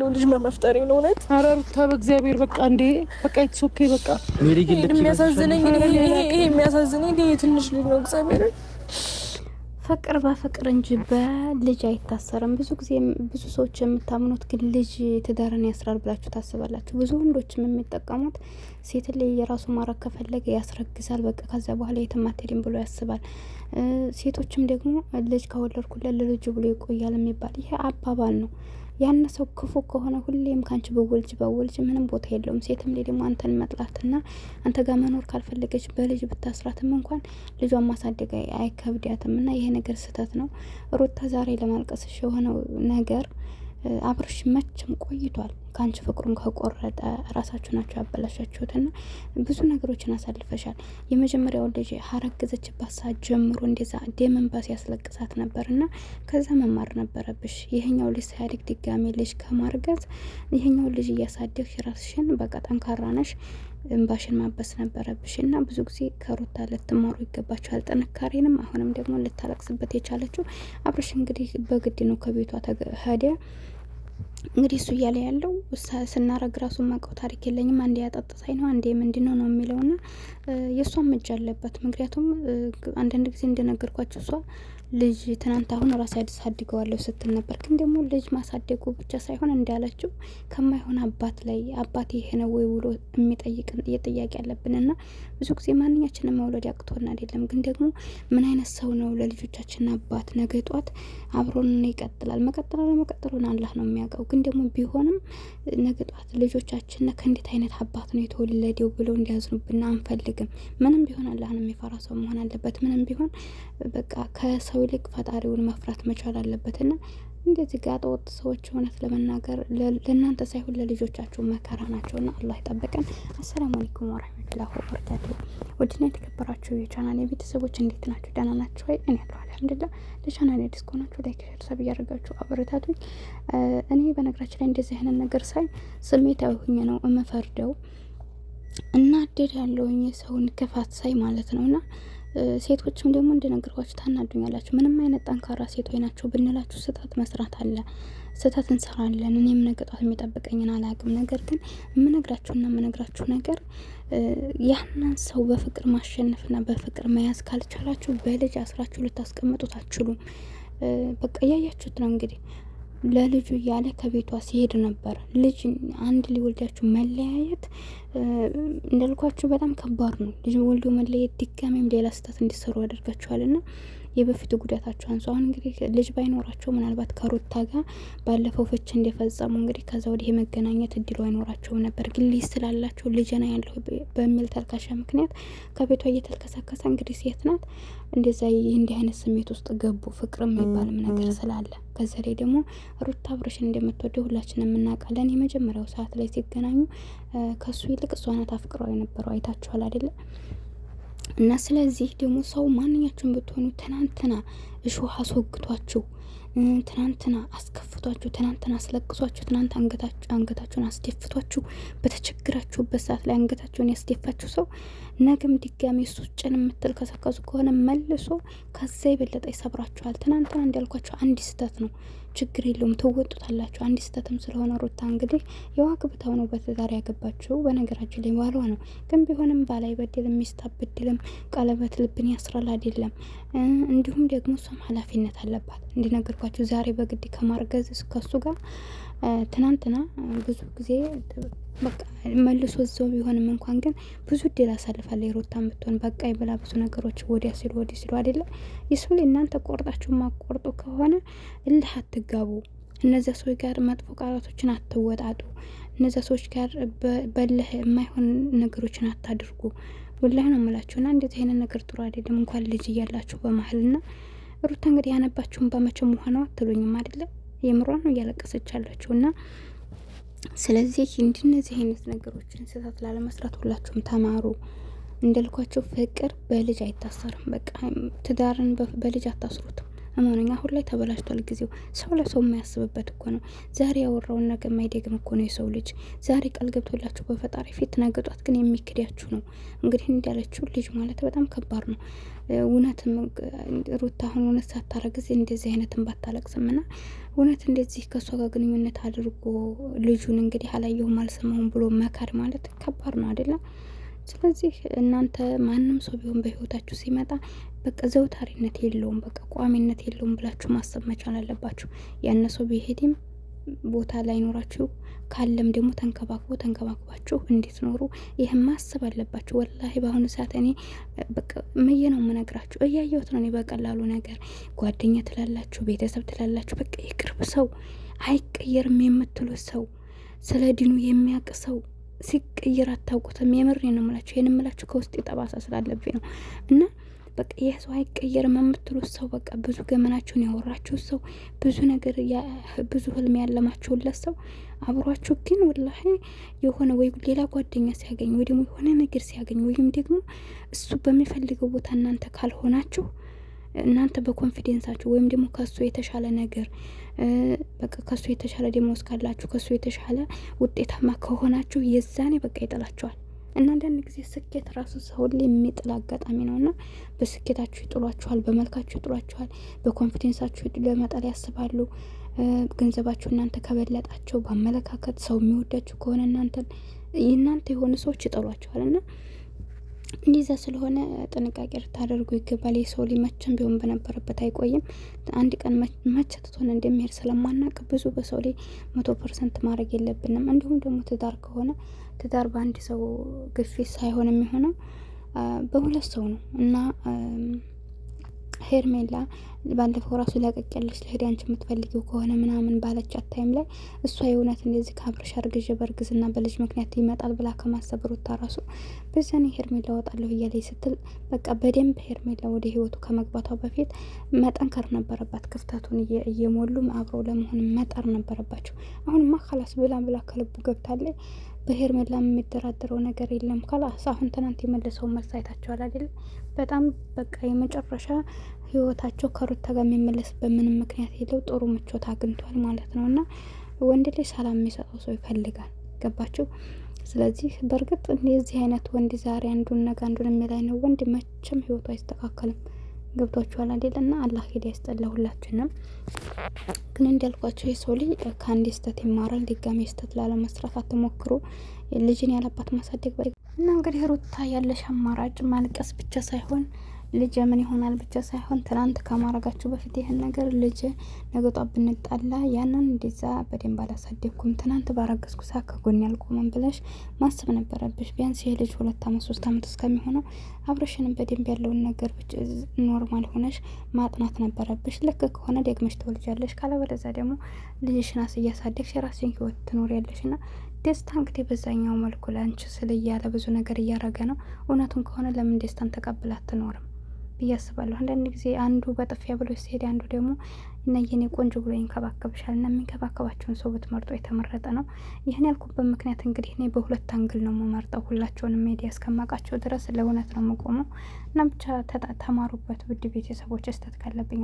ነው ልጅ መፍጠሬ ነው እውነት። ኧረ ሩታ በእግዚአብሔር በቃ እንዴ በቃ ኢትሶኬ በቃ የሚያሳዝነኝ ይሄ የሚያሳዝነኝ ትንሽ ልጅ ነው እግዚአብሔር። ፍቅር በፍቅር እንጂ በልጅ አይታሰርም። ብዙ ጊዜ ብዙ ሰዎች የምታምኑት ግን ልጅ ትዳርን ያስራል ብላችሁ ታስባላችሁ። ብዙ ወንዶችም የሚጠቀሙት ሴት ላይ የራሱ ማድረግ ከፈለገ ያስረግዛል፣ በቃ ከዛ በኋላ የትም አትሄድም ብሎ ያስባል። ሴቶችም ደግሞ ልጅ ከወለድኩለት ለልጁ ብሎ ይቆያል የሚባል ይሄ አባባል ነው። ያን ሰው ክፉ ከሆነ ሁሌም ካንቺ በወልጅ ምንም ቦታ የለውም። ሴትም ላይ ደግሞ አንተን መጥላትና አንተ ጋር መኖር ካልፈለገች በልጅ ብታስራትም እንኳን ልጇን ማሳደግ አይከብዳትም። እና ይሄ ነገር ስህተት ነው። ሩታ ዛሬ ለማልቀስሽ የሆነው ነገር አብርሽ መቼም ቆይቷል። ከአንቺ ፍቅሩን ከቆረጠ ራሳችሁ ናቸው ያበላሻችሁትና ብዙ ነገሮችን አሳልፈሻል። የመጀመሪያው ልጅ ሀረገዘችባት ሰዓት ጀምሮ እንደዛ ደም እንባ ሲያስለቅሳት ነበርና ከዛ መማር ነበረብሽ። ይሄኛው ልጅ ሳያድግ ድጋሜ ልጅ ከማርገዝ ይሄኛው ልጅ እያሳደግሽ ራስሽን በቃ ጠንካራ ነሽ እንባሽን ማበስ ነበረብሽ። እና ብዙ ጊዜ ከሩታ ልትማሩ ይገባችኋል ጥንካሬንም። አሁንም ደግሞ ልታለቅስበት የቻለችው አብርሽ እንግዲህ በግድ ነው ከቤቷ ሄደ። እንግዲህ እሱ እያለ ያለው ስናረግ ራሱ ማውቀው ታሪክ የለኝም፣ አንዴ ያጠጥሳኝ ነው አንዴ ምንድነው ነው የሚለውና የእሷም እጅ አለበት። ምክንያቱም አንዳንድ ጊዜ እንደነገርኳቸው እሷ ልጅ ትናንት አሁን ራሴ አሳድገዋለሁ ስትል ነበር። ግን ደግሞ ልጅ ማሳደጉ ብቻ ሳይሆን እንዳለችው ከማይሆን አባት ላይ አባት ይሄ ነው ወይ ብሎ የሚጠይቅ ጥያቄ አለብንና ብዙ ጊዜ ማንኛችንም መውለድ ያቅቶን አይደለም። ግን ደግሞ ምን አይነት ሰው ነው ለልጆቻችን አባት? ነገ ጧት አብሮን ይቀጥላል መቀጠሉን አላህ ነው የሚያውቀው። ግን ደግሞ ቢሆንም ነገ ጧት ልጆቻችን ከእንዴት አይነት አባት ነው የተወለደው ብለው እንዲያዝኑብን አንፈልግም። ምንም ቢሆን አላህን የሚፈራ ሰው መሆን አለበት። ምንም ቢሆን በቃ ከሰው ይልቅ ፈጣሪውን መፍራት መቻል አለበትና እንደዚህ ጋር ወጥ ሰዎች እውነት ለመናገር ለእናንተ ሳይሆን ለልጆቻችሁ መከራ ናቸውና አላህ ይጠብቀን። አሰላሙ አለይኩም ወራህመቱላሂ ወበረካቱ። ወድና የተከበራችሁ የቻናል ቤተሰቦች እንዴት ናችሁ? ደህና ናችሁ ወይ? እኔ ያለው አልሐምዱሊላህ። ለቻናል አዲስ ከሆናችሁ ላይክ፣ ሼር፣ ሰብ እያደረጋችሁ አበረታቱኝ። እኔ በነገራችን ላይ እንደዚህ አይነት ነገር ሳይ ስሜታዊ ሆኜ ነው የምፈርደው እና አደድ ያለውኝ ሰውን ክፋት ሳይ ማለት ነውና ሴቶችም ደግሞ እንደነገርኳችሁ ታናዱኛላችሁ። ምንም አይነት ጠንካራ ሴቶች ናቸው ብንላችሁ ስህተት መስራት አለ፣ ስህተት እንሰራለን። እኔም ነገ ጧት የሚጠብቀኝን አላውቅም። ነገር ግን የምነግራችሁ ነገር ያንን ሰው በፍቅር ማሸነፍና በፍቅር መያዝ ካልቻላችሁ በልጅ አስራችሁ ልታስቀምጡት አትችሉም። በቃ እያያችሁት ነው እንግዲህ ለልጁ እያለ ከቤቷ ሲሄድ ነበር። ልጅ አንድ ሊወልዳችሁ መለያየት እንዳልኳችሁ በጣም ከባድ ነው። ልጅ ወልዶ መለየት ድጋሜም ሌላ ስህተት እንዲሰሩ ያደርጋችኋልና የበፊቱ ጉዳታቸው አንሱ። አሁን እንግዲህ ልጅ ባይኖራቸው ምናልባት ከሩታ ጋር ባለፈው ፍች እንደፈጸሙ እንግዲህ ከዛ ወዲህ የመገናኘት እድሉ አይኖራቸውም ነበር። ግን ልጅ ስላላቸው ልጅና ያለው በሚል ተልካሻ ምክንያት ከቤቷ እየተልከሰከሰ እንግዲህ ሴት ናት እንደዛ እንዲህ አይነት ስሜት ውስጥ ገቡ። ፍቅር የሚባልም ነገር ስላለ ከዛ ላይ ደግሞ ሩታ አብርሽን እንደምትወደው ሁላችንም እናውቃለን። የመጀመሪያው ሰዓት ላይ ሲገናኙ ከሱ ይልቅ እሷ ናት አፍቅረው የነበረው አይታችኋል አይደለም? እና ስለዚህ ደግሞ ሰው ማንኛችሁም ብትሆኑ ትናንትና እሾህ አስወግቷችሁ፣ ትናንትና አስከፍቷችሁ፣ ትናንትና አስለቅሷችሁ፣ ትናንት አንገታችሁን አስደፍቷችሁ በተቸግራችሁበት ሰዓት ላይ አንገታችሁን ያስደፋችሁ ሰው ነገም ድጋሚ እሱ ጭን የምትል ከሰከሱ ከሆነ መልሶ ከዛ የበለጠ ይሰብራችኋል። ትናንትና እንዳልኳችሁ አንድ ስህተት ነው፣ ችግር የለውም ትወጡታላችሁ። አንድ ስህተትም ስለሆነ ሩታ እንግዲህ የዋግብታው ነው በትዳር ያገባችው። በነገራችን ላይ ባሏ ነው። ግን ቢሆንም ባላይ በድልም ሚስት አበድልም ቀለበት ልብን ያስራል አይደለም። እንዲሁም ደግሞ እሷም ኃላፊነት አለባት። እንዲነገርኳችሁ ዛሬ በግድ ከማርገዝ ከሱ ጋር ትናንትና ብዙ ጊዜ በቃ መልሶ እዛው ቢሆንም እንኳን ግን ብዙ እድል አሳልፋለሁ። የሩታን ብትሆን በቃ ይብላ ብዙ ነገሮች ወዲያ ሲሉ ወዲህ ሲሉ አይደለም ይስል። እናንተ ቆርጣችሁ ማቆርጡ ከሆነ እልህ አትጋቡ። እነዚያ ሰዎች ጋር መጥፎ ቃላቶችን አትወጣጡ። እነዚያ ሰዎች ጋር በልህ የማይሆን ነገሮችን አታድርጉ። ወላሂ ነው የምላችሁና እንደዚህ አይነት ነገር ጥሩ አይደለም። እንኳን ልጅ እያላችሁ በመሀልና ሩታ እንግዲህ ያነባችሁን በመቼም ሆነው አትሉኝም አይደለም? የምሯን ነው እያለቀሰች ያለችውና ስለዚህ እንደነዚህ አይነት ነገሮችን ስህተት ላለመስራት ሁላችሁም ተማሩ። እንዳልኳቸው ፍቅር በልጅ አይታሰርም። በቃ ትዳርን በልጅ አታስሩትም። እመኑኝ አሁን ላይ ተበላሽቷል ጊዜው። ሰው ለሰው የማያስብበት እኮ ነው። ዛሬ ያወራውን ነገር የማይደግም እኮ ነው የሰው ልጅ። ዛሬ ቃል ገብቶላችሁ በፈጣሪ ፊት ነገ ጧት ግን የሚክዳችሁ ነው። እንግዲህ እንዳለችው ልጅ ማለት በጣም ከባድ ነው። እውነትም ሩታ አሁን እውነት ሳታረግዝ እንደዚህ አይነትን ባታለቅስም ና እውነት እንደዚህ ከእሷ ጋር ግንኙነት አድርጎ ልጁን እንግዲህ አላየሁም አልሰማሁም ብሎ መካድ ማለት ከባድ ነው አይደለም? ስለዚህ እናንተ ማንም ሰው ቢሆን በህይወታችሁ ሲመጣ በቃ ዘውታሪነት የለውም፣ በቃ ቋሚነት የለውም ብላችሁ ማሰብ መቻል አለባችሁ። ያነ ሰው ቢሄድም ቦታ ላይኖራችሁ ካለም ደግሞ ተንከባክባችሁ እንድትኖሩ ይህን ማሰብ አለባችሁ። ወላሂ በአሁኑ ሰዓት እኔ በቃ ምዬ ነው የምነግራችሁ፣ እያየሁት ነው እኔ በቀላሉ ነገር ጓደኛ ትላላችሁ፣ ቤተሰብ ትላላችሁ፣ በቃ የቅርብ ሰው አይቀየርም የምትሉት ሰው ስለ ዲኑ የሚያውቅ ሰው ሲቀየር አታውቁትም። የምሬ ነው የምላችሁ። ይሄን የምላችሁ ከውስጥ የጠባሳ ስላለብኝ ነው። እና በቃ ይህ ሰው አይቀየርም የምትሉት ሰው በቃ ብዙ ገመናችሁን ያወራችሁ ሰው ብዙ ነገር ብዙ ህልም ያለማችሁለት ሰው አብሯችሁ ግን ወላሂ የሆነ ወይ ሌላ ጓደኛ ሲያገኝ ወይ ደግሞ የሆነ ነገር ሲያገኝ ወይም ደግሞ እሱ በሚፈልገው ቦታ እናንተ ካልሆናችሁ እናንተ በኮንፊደንሳችሁ ወይም ደግሞ ከሱ የተሻለ ነገር በቃ ከሱ የተሻለ ደሞዝ ካላችሁ ከሱ የተሻለ ውጤታማ ከሆናችሁ የዛኔ በቃ ይጥላችኋል። እና አንዳንድ ጊዜ ስኬት ራሱ ሰው ላይ የሚጥል አጋጣሚ ነውና በስኬታችሁ ይጥሏችኋል፣ በመልካችሁ ይጥሏችኋል፣ በኮንፊደንሳችሁ ለመጣል ያስባሉ። ገንዘባችሁ እናንተ ከበለጣቸው በአመለካከት ሰው የሚወዳችሁ ከሆነ እናንተ የሆኑ ሰዎች ይጥሏችኋል። እና እንዲዛ ስለሆነ ጥንቃቄ ልታደርጉ ይገባል። የሰው ልጅ መቼም ቢሆን በነበረበት አይቆይም። አንድ ቀን መቼ ትቶን እንደሚሄድ ስለማናቅ ብዙ በሰው ላይ 100% ማድረግ የለብንም። እንዲሁም ደግሞ ትዳር ከሆነ ትዳር በአንድ ሰው ግፊት ሳይሆን የሚሆነው በሁለት ሰው ነው እና ሄርሜላ ባለፈው ራሱ ለቀቅ ያለች ለሄድ አንቺ የምትፈልጊው ከሆነ ምናምን ባለቻት ታይም ላይ እሷ የእውነት እንደዚህ ከአብርሽ አርግዤ በእርግዝና በልጅ ምክንያት ይመጣል ብላ ከማሰብ ሩታ ራሱ በዛኔ ሄርሜላ ወጣለሁ እያለች ስትል በቃ በደንብ ሄርሜላ ወደ ህይወቱ ከመግባቷ በፊት መጠንከር ነበረባት። ክፍተቱን እየሞሉ አብረው ለመሆን መጣር ነበረባቸው። አሁንማ ካላስ ብላ ከልቡ ገብታለች። በሄርሜላ የሚደራደረው ነገር የለም። ካላስ አሁን ትናንት የመለሰው መልስ አይታችኋል አይደል? በጣም በቃ የመጨረሻ ህይወታቸው ከሩታ ጋር የሚመለስበት ምንም ምክንያት የለው። ጥሩ ምቾት አግኝቷል ማለት ነው። እና ወንድ ልጅ ሰላም የሚሰጠው ሰው ይፈልጋል። ገባችሁ? ስለዚህ በእርግጥ የዚህ አይነት ወንድ ዛሬ አንዱን ነገ አንዱን የሚላይ ነው ወንድ መቼም ህይወቱ አይስተካከልም። ገብቷችኋል አይደል? እና አላህ ሂዳያ ይስጠን ሁላችንም። ግን እንዳልኳቸው የሰው ልጅ ከአንድ ስህተት ይማራል። ድጋሚ ስህተት ላለመስራት አትሞክሩ። ልጅን ያለባት ማሳደግ እና እንግዲህ ሩታ ያለሽ አማራጭ ማልቀስ ብቻ ሳይሆን ልጅ ምን ይሆናል ብቻ ሳይሆን ትናንት ከማረጋችሁ በፊት ይህን ነገር ልጅ ነገጧ ብንጣላ ያንን እንደዛ በደንብ አላሳደግኩም ትናንት ባረገዝኩ ሰዓት ከጎን ያልቆመን ብለሽ ማሰብ ነበረብሽ። ቢያንስ ይሄ ልጅ 2 አመት 3 አመት እስከሚሆነው አብረሽንም በደንብ ያለውን ነገር ኖርማል ሆነሽ ማጥናት ነበረብሽ። ልክ ከሆነ ደግመሽ ትወልጃለሽ፣ ካለበለዚያ ደግሞ ልጅሽን እያሳደግሽ የራስሽን ህይወት ትኖሪያለሽ። እና ደስታ እንግዲህ በዛኛው መልኩ ላንቺ ስለ እያለ ብዙ ነገር እያረገ ነው። እውነቱን ከሆነ ለምን ደስታን ተቀብላ አትኖርም ብዬ አስባለሁ። አንዳንድ ጊዜ አንዱ በጥፊያ ብሎ ሲሄድ አንዱ ደግሞ እና የኔ ቆንጆ ብሎ ይንከባከብሻል። እና የሚንከባከባቸውን ሰው ብትመርጦ የተመረጠ ነው። ይህን ያልኩበት ምክንያት እንግዲህ እኔ በሁለት አንግል ነው የምመርጠው። ሁላቸውንም ሜዲያ እስከማውቃቸው ድረስ ለእውነት ነው የምቆመው። እና ብቻ ተማሩበት ውድ ቤተሰቦች። ስህተት ካለብኝ